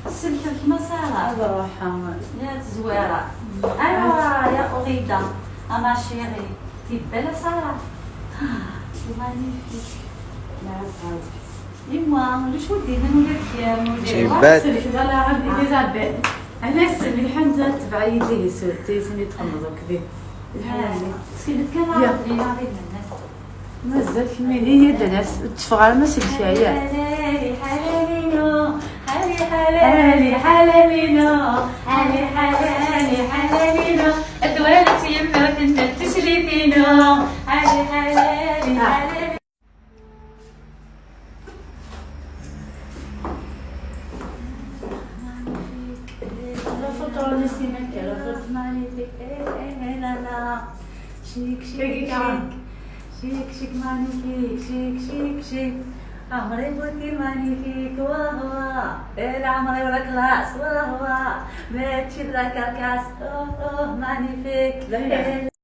السلكة كيما سارة الروحة يا زويرة. ايوا يا أغيدة اما شيري تي بيلا سارة مانيفيك. ايوا ليش ودينا نولي شيبات لا عندي إيزابيل. علاش الحين تتبع يديه سوتي سمي تخمضو كبير سكنت كان عارف لي عارف مازال في هي درس تفغر ما سلكي هي حلالي حلالينو حلي حلالي حلالينو حلي حلالي حلالينو اتولدت يما كنا تشريفينو حلي حلالي حلالي. شيك شيك شيك شيك مانيفيك شيك شيك شيك عمري بوتي مانيفيك وهو العمري ولا كلاس وهو ما تشد لك الكاس مانيفيك.